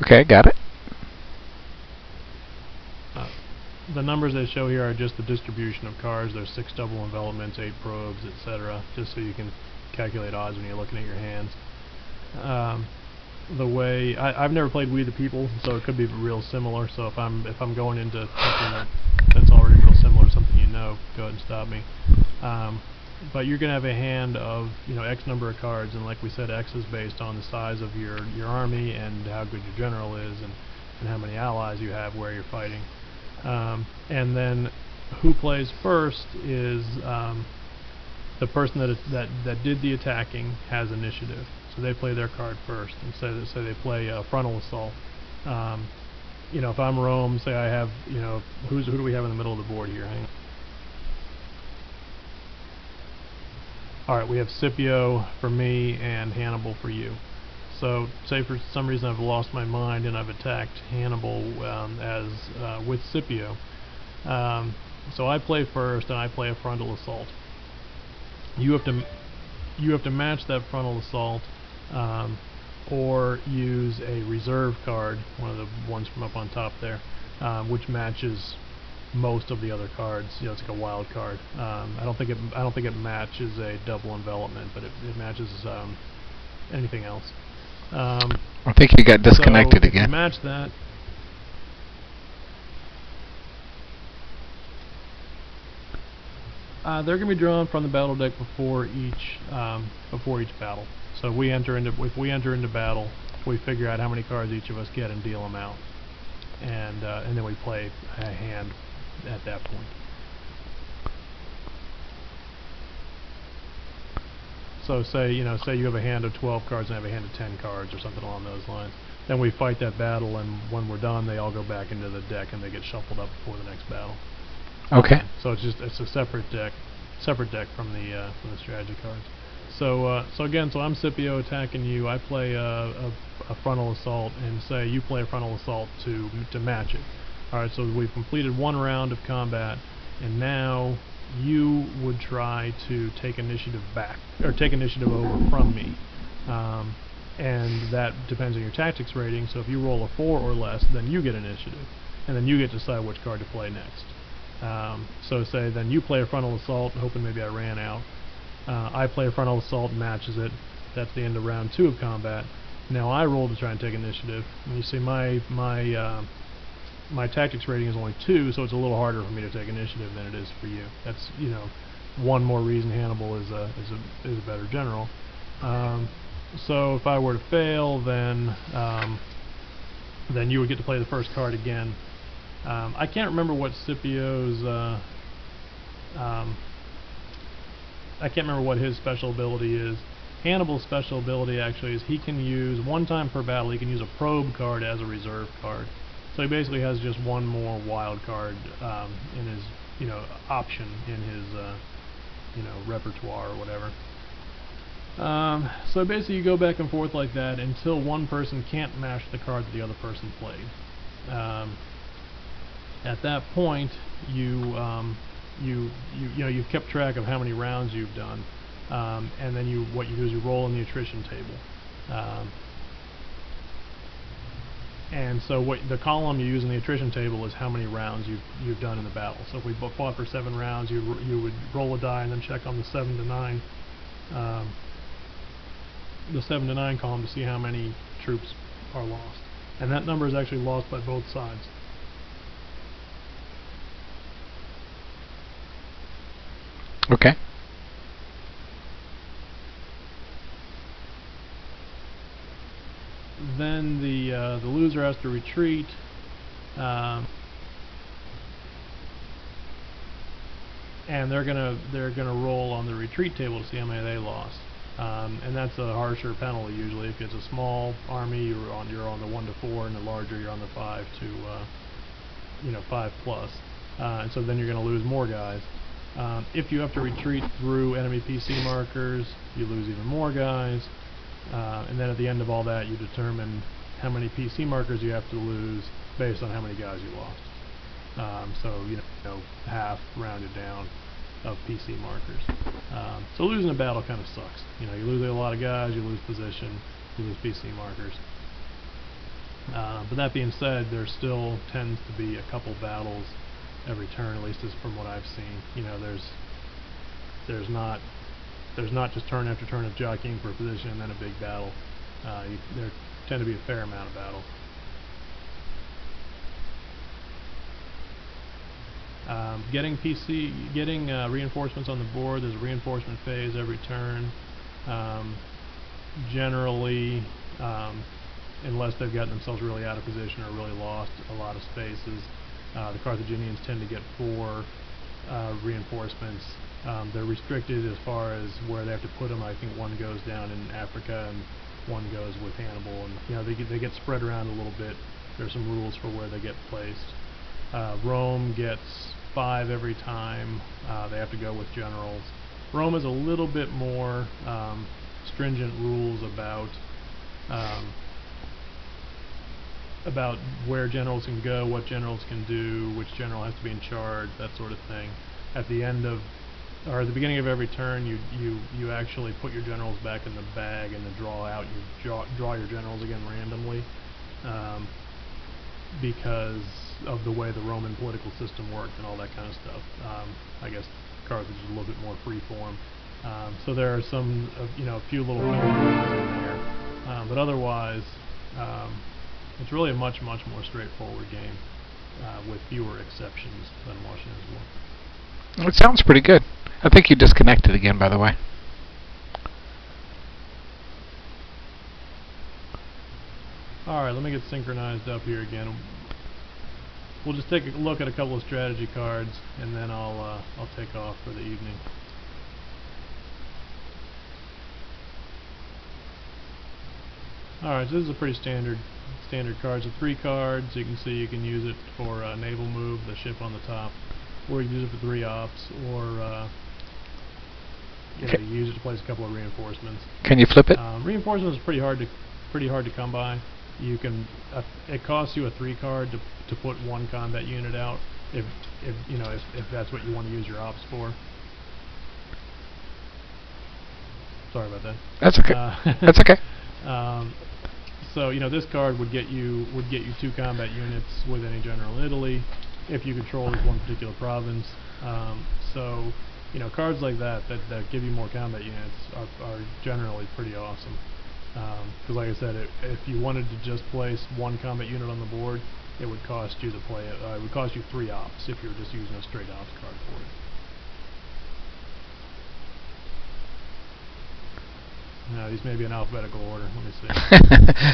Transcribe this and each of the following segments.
Okay, got it. Uh, the numbers they show here are just the distribution of cards. There's 6 double envelopments, 8 probes, etc. Just so you can calculate odds when you're looking at your hands. The way I've never played We the People, so it could be real similar. So if I'm going into something that's already real similar, something you know, go ahead and stop me. But you're gonna have a hand of X number of cards, and like we said, X is based on the size of your army and how good your general is, and how many allies you have where you're fighting. And then who plays first is the person that did the attacking has initiative. So they play their card first, and so they play frontal assault. If I'm Rome, say I have, who do we have in the middle of the board here? Hang on. Alright, we have Scipio for me and Hannibal for you. So, say for some reason I've lost my mind and I've attacked Hannibal with Scipio. So I play first and I play a frontal assault. You have to match that frontal assault, or use a reserve card, one of the ones from up on top there, which matches most of the other cards. It's like a wild card. I don't think it matches a double envelopment, but it matches anything else. I think you got disconnected so again. If you match that. They're going to be drawn from the battle deck before each battle. So if we enter into battle, we figure out how many cards each of us get and deal them out, and then we play a hand at that point. So say you have a hand of 12 cards and I have a hand of 10 cards or something along those lines. Then we fight that battle, and when we're done, they all go back into the deck and they get shuffled up before the next battle. Okay. So it's a separate deck from the strategy cards. So again, I'm Scipio attacking you. I play a frontal assault, and say you play a frontal assault to match it. All right. So we've completed one round of combat, and now you would try to take initiative back, or take initiative over from me. And that depends on your tactics rating. So if you roll a 4 or less, then you get initiative, and then you get to decide which card to play next. So say then you play a frontal assault, hoping maybe I ran out. I play a frontal assault, matches it. That's the end of round 2 of combat. Now I roll to try and take initiative. And you see my tactics rating is only 2, so it's a little harder for me to take initiative than it is for you. That's one more reason Hannibal is a better general. So if I were to fail, then you would get to play the first card again. I can't remember what Scipio's I can't remember what his special ability is. Hannibal's special ability actually is he can use, one time per battle, he can use a probe card as a reserve card. So he basically has just one more wild card in his, option in his, repertoire or whatever. So basically you go back and forth like that until one person can't match the card that the other person played. At that point, you've kept track of how many rounds you've done, and then what you do is you roll in the attrition table. And so the column you use in the attrition table is how many rounds you've done in the battle. So if we fought for 7 rounds, you would roll a die and then check on the 7 to 9. The 7 to 9 column to see how many troops are lost, and that number is actually lost by both sides. Okay. Then the loser has to retreat. And they're gonna roll on the retreat table to see how many they lost. And that's a harsher penalty usually. If it's a small army, you're on the 1 to 4, and the larger you're on the 5 to 5 plus. And so then you're going to lose more guys. If you have to retreat through enemy PC markers, you lose even more guys. And then at the end of all that, you determine how many PC markers you have to lose based on how many guys you lost. So half rounded down of PC markers. So losing a battle kind of sucks. You lose a lot of guys, you lose position, you lose PC markers. But that being said, there still tends to be a couple battles every turn, at least as from what I've seen. You know, there's not just turn after turn of jockeying for a position and then a big battle. There tend to be a fair amount of battles. Getting reinforcements on the board. There's a reinforcement phase every turn. Generally, unless they've gotten themselves really out of position or really lost a lot of spaces, the Carthaginians tend to get 4 reinforcements. They're restricted as far as where they have to put them. I think 1 goes down in Africa and 1 goes with Hannibal, and you know they get spread around a little bit. There's some rules for where they get placed. Rome gets 5 every time. They have to go with generals. Rome has a little bit more stringent rules about where generals can go, what generals can do, which general has to be in charge, that sort of thing. At the end of, or at the beginning of every turn, you actually put your generals back in the bag and then draw your generals again randomly, because of the way the Roman political system worked and all that kind of stuff. I guess Carthage is a little bit more free form. So there are some, a few little rules in there, but otherwise, it's really a much more straightforward game, with fewer exceptions than Washington's War. It sounds pretty good. I think you disconnected again, by the way. Alright, let me get synchronized up here again. We'll just take a look at a couple of strategy cards, and then I'll take off for the evening. Alright, so this is a pretty standard card. So 3 cards. You can see you can use it for a naval move, the ship on the top, or you can use it for 3 ops, or you use it to place a couple of reinforcements. Can you flip it? Reinforcements is pretty hard to come by. You can it costs you a 3 card to put 1 combat unit out if that's what you want to use your ops for. Sorry about that. That's okay. That's okay. So this card would get you 2 combat units with any general in Italy if you control this one particular province. So cards like that give you more combat units are generally pretty awesome. Because like I said, if you wanted to just place 1 combat unit on the board, it would cost you it would cost you 3 ops if you were just using a straight ops card for it. Now, these may be in alphabetical order. Let me see.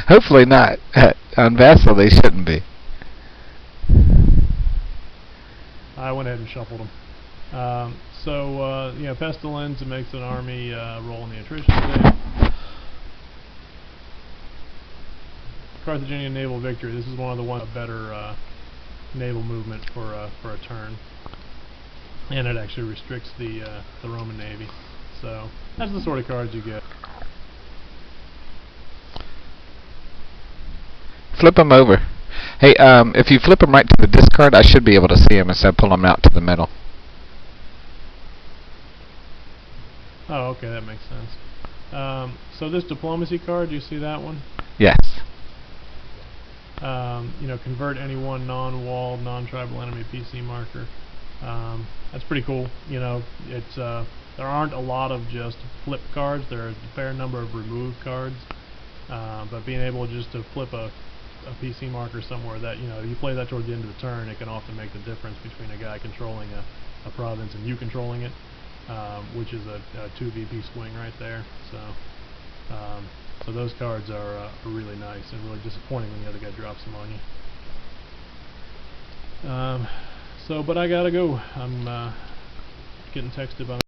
Hopefully not. On Vassal, they shouldn't be. I went ahead and shuffled them. Pestilence, it makes an army roll in the attrition save. Carthaginian naval victory. This is one of the better naval movement for a turn, and it actually restricts the Roman navy. So that's the sort of cards you get. Flip them over. Hey, if you flip them right to the discard, I should be able to see them instead of pulling them out to the middle. Oh, okay, that makes sense. So this diplomacy card, do you see that one? Yes. Convert any one non-walled, non-tribal enemy PC marker. That's pretty cool. It's there aren't a lot of just flip cards. There are a fair number of remove cards. But being able just to flip a PC marker somewhere that you play that toward the end of the turn, it can often make the difference between a guy controlling a province and you controlling it, which is a 2 VP swing right there. So those cards are really nice and really disappointing when the other guy drops them on you. But I gotta go. I'm getting texted by